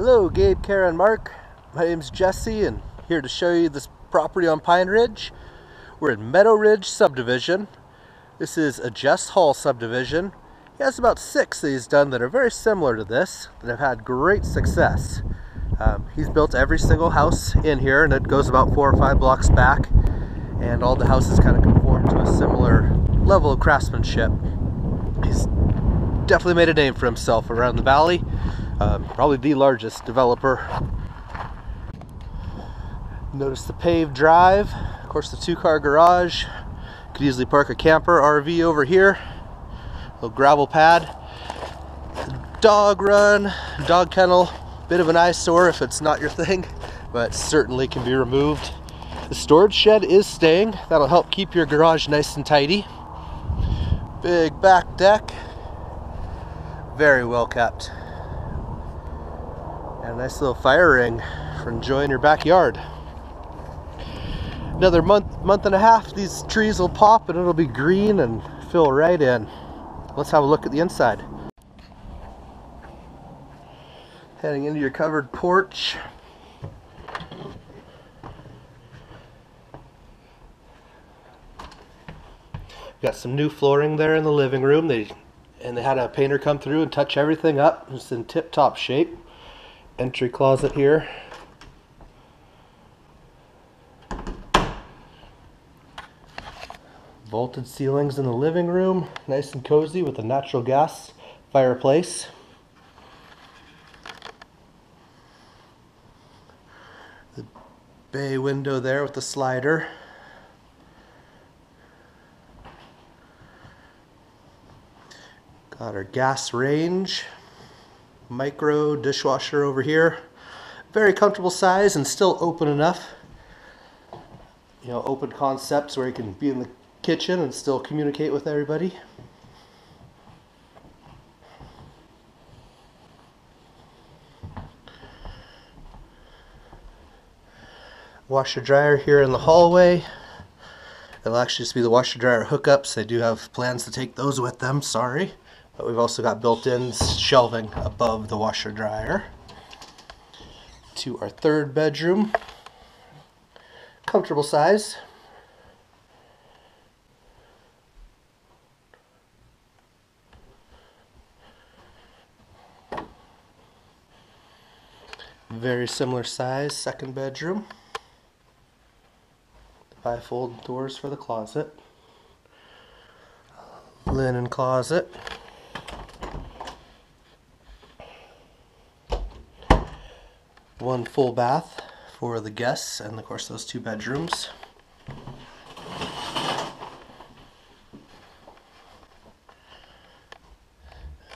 Hello, Gabe, Kara, and Mark. My name's Jesse, and here to show you this property on Pine Ridge. We're in Meadow Ridge subdivision. This is a Jess Hall subdivision. He has about 6 that he's done that are very similar to this, that have had great success. He's built every single house in here, and it goes about 4 or 5 blocks back, and all the houses kind of conform to a similar level of craftsmanship. He's definitely made a name for himself around the valley. Probably the largest developer. Notice the paved drive, of course the 2-car garage. Could easily park a camper, RV over here. Little gravel pad. Dog run, dog kennel. Bit of an eyesore if it's not your thing, but certainly can be removed. The storage shed is staying. That'll help keep your garage nice and tidy. Big back deck. Very well kept. And a nice little fire ring for enjoying your backyard. Another month and a half, these trees will pop and it'll be green and fill right in. Let's have a look at the inside. Heading into your covered porch. Got some new flooring there in the living room. They had a painter come through and touch everything up. It's in tip-top shape. Entry closet here. Vaulted ceilings in the living room, nice and cozy with a natural gas fireplace. The bay window there with the slider. Got our gas range. Micro dishwasher over here. Very comfortable size and still open enough. You know, open concepts where you can be in the kitchen and still communicate with everybody. Washer dryer here in the hallway. It'll actually just be the washer dryer hookups. They do have plans to take those with them, sorry. But we've also got built-in shelving above the washer dryer. To our 3rd bedroom. Comfortable size. Very similar size 2nd bedroom. Bifold doors for the closet. Linen closet. One full bath for the guests and of course those 2 bedrooms.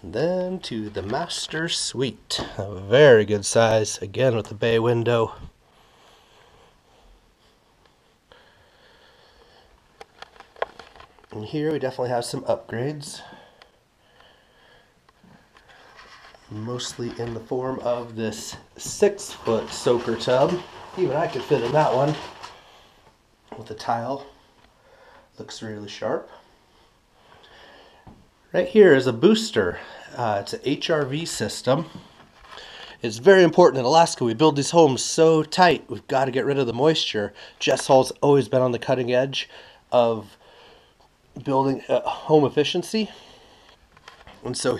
And then to the master suite. A very good size, again with the bay window. And here we definitely have some upgrades. Mostly in the form of this 6-foot soaker tub. Even I could fit in that one. With the tile. Looks really sharp. Right here is a booster. It's an HRV system. It's very important in Alaska. We build these homes so tight. We've got to get rid of the moisture. Jess Hall's always been on the cutting edge of building home efficiency. And so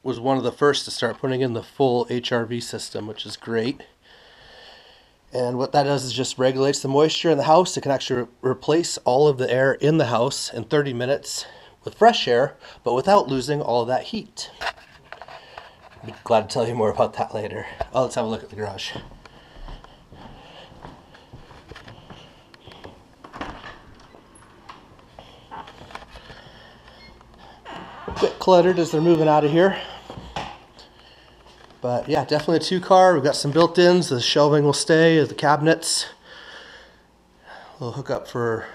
was one of the first to start putting in the full HRV system, which is great. And what that does is just regulates the moisture in the house. It can actually replace all of the air in the house in 30 minutes with fresh air, but without losing all of that heat. I'll be glad to tell you more about that later. Oh, let's have a look at the garage. A bit cluttered as they're moving out of here. But yeah, definitely a 2-car. We've got some built-ins. The shelving will stay, the cabinets. A little hookup for,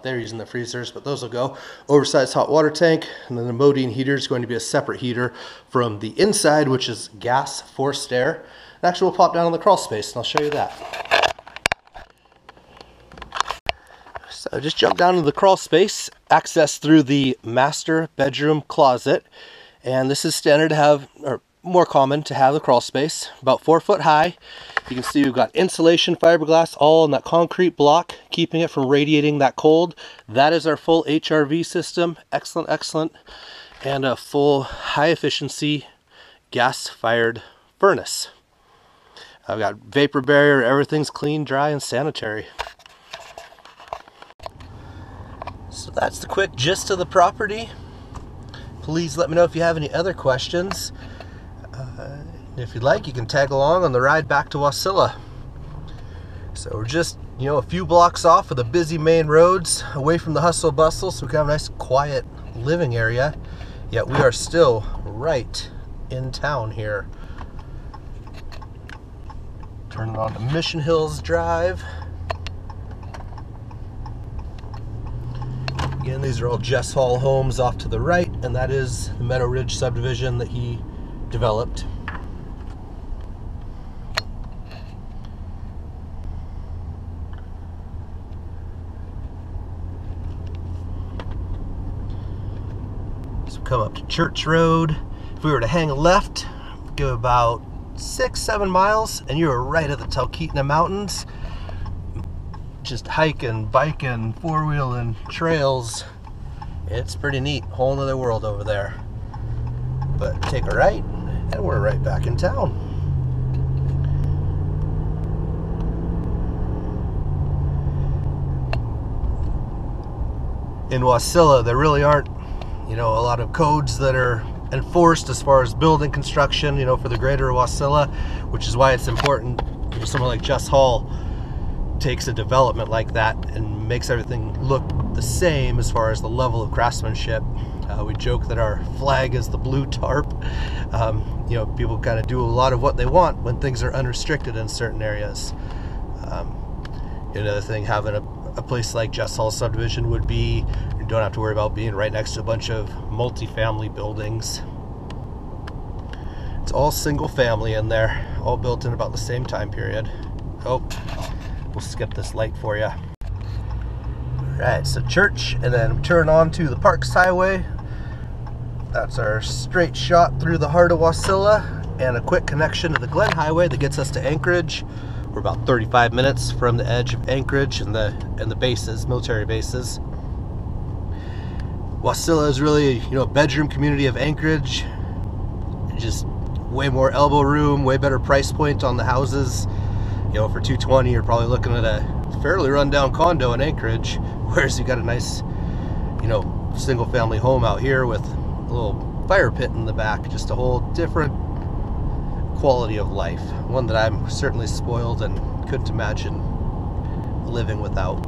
they're using the freezers, but those will go. Oversized hot water tank, and then the Modine heater is going to be a separate heater from the inside, which is gas forced air. And actually, we'll pop down on the crawl space, and I'll show you that. So just jump down to the crawl space, access through the master bedroom closet. And this is standard to have, or more common to have the crawl space, about 4 foot high. You can see we've got insulation fiberglass all in that concrete block, keeping it from radiating that cold. That is our full HRV system. Excellent, excellent. And a full high efficiency gas-fired furnace. I've got vapor barrier, everything's clean, dry, and sanitary. So that's the quick gist of the property. Please let me know if you have any other questions. If you'd like, you can tag along on the ride back to Wasilla. So we're just, a few blocks off of the busy main roads, away from the hustle bustle, so we can have a nice quiet living area. Yet we are still right in town here. Turning on to Mission Hills Drive. Again, these are all Jess Hall homes off to the right, and that is the Meadow Ridge subdivision that he developed. So come up to Church Road. If we were to hang left, go about 6-7 miles, and you're right at the Talkeetna Mountains. Just hiking, biking, four-wheeling trails. It's pretty neat. Whole nother world over there. But take a right, and we're right back in town. In Wasilla, there really aren't, a lot of codes that are enforced as far as building construction, for the greater Wasilla, which is why it's important, someone like Jess Hall takes a development like that and makes everything look the same as far as the level of craftsmanship. We joke that our flag is the blue tarp. People kind of do a lot of what they want when things are unrestricted in certain areas. Another thing, having a place like Jess Hall subdivision would be, you don't have to worry about being right next to a bunch of multi-family buildings. It's all single family in there, all built in about the same time period. Oh, we'll skip this light for you. Alright, so church, and then turn on to the Parks Highway. That's our straight shot through the heart of Wasilla, and a quick connection to the Glen Highway that gets us to Anchorage. We're about 35 minutes from the edge of Anchorage and the bases, military bases. Wasilla is really, a bedroom community of Anchorage. Just way more elbow room, way better price point on the houses. For $220, you're probably looking at a fairly rundown condo in Anchorage, whereas you got a nice, single family home out here with a little fire pit in the back. Just a whole different quality of life. One that I'm certainly spoiled and couldn't imagine living without.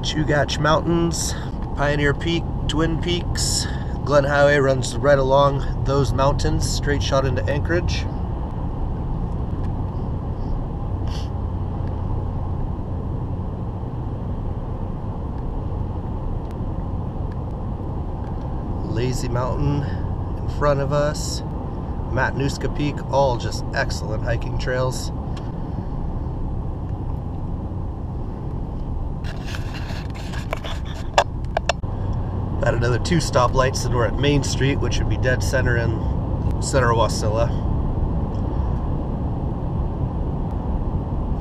Chugach Mountains, Pioneer Peak, Twin Peaks. Glen Highway runs right along those mountains, straight shot into Anchorage. Lazy Mountain in front of us. Matanuska Peak, all just excellent hiking trails. Got another 2 stoplights, and we're at Main Street, which would be dead center in center of Wasilla.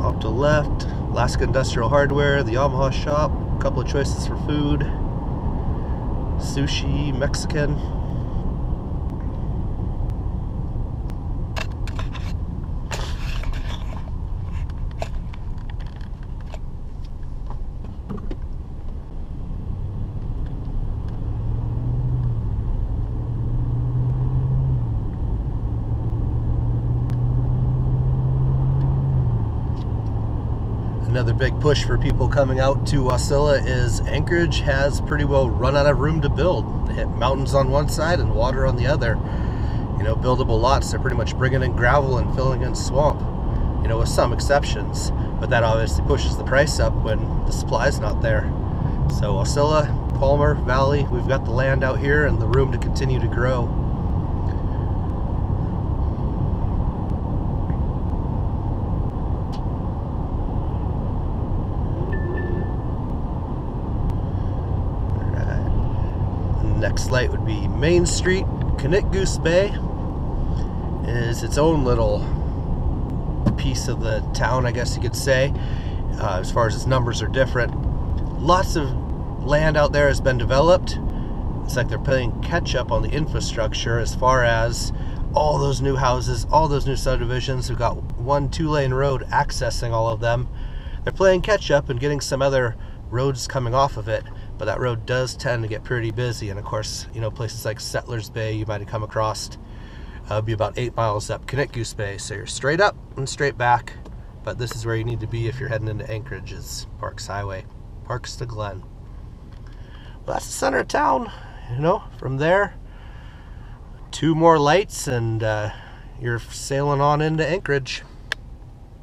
Off to the left, Alaska Industrial Hardware, the Yamaha shop, a couple of choices for food, sushi, Mexican. Another big push for people coming out to Wasilla is Anchorage has pretty well run out of room to build. They hit mountains on one side and water on the other. Buildable lots, they're pretty much bringing in gravel and filling in swamp, with some exceptions. But that obviously pushes the price up when the supply is not there. So Wasilla, Palmer Valley, we've got the land out here and the room to continue to grow. Next light would be Main Street. Kinnick-Goose Bay is its own little piece of the town, I guess you could say, as far as its numbers are different. Lots of land out there has been developed. It's like they're playing catch up on the infrastructure as far as all those new houses, all those new subdivisions. We've got one 2-lane road accessing all of them. They're playing catch up and getting some other roads coming off of it, but that road does tend to get pretty busy. And of course, you know, places like Settlers Bay you might have come across, be about 8 miles up Kinnick-Goose Bay. So you're straight up and straight back, but this is where you need to be if you're heading into Anchorage, is Parks Highway, Parks to Glen. Well, that's the center of town. You know, from there, 2 more lights and you're sailing on into Anchorage.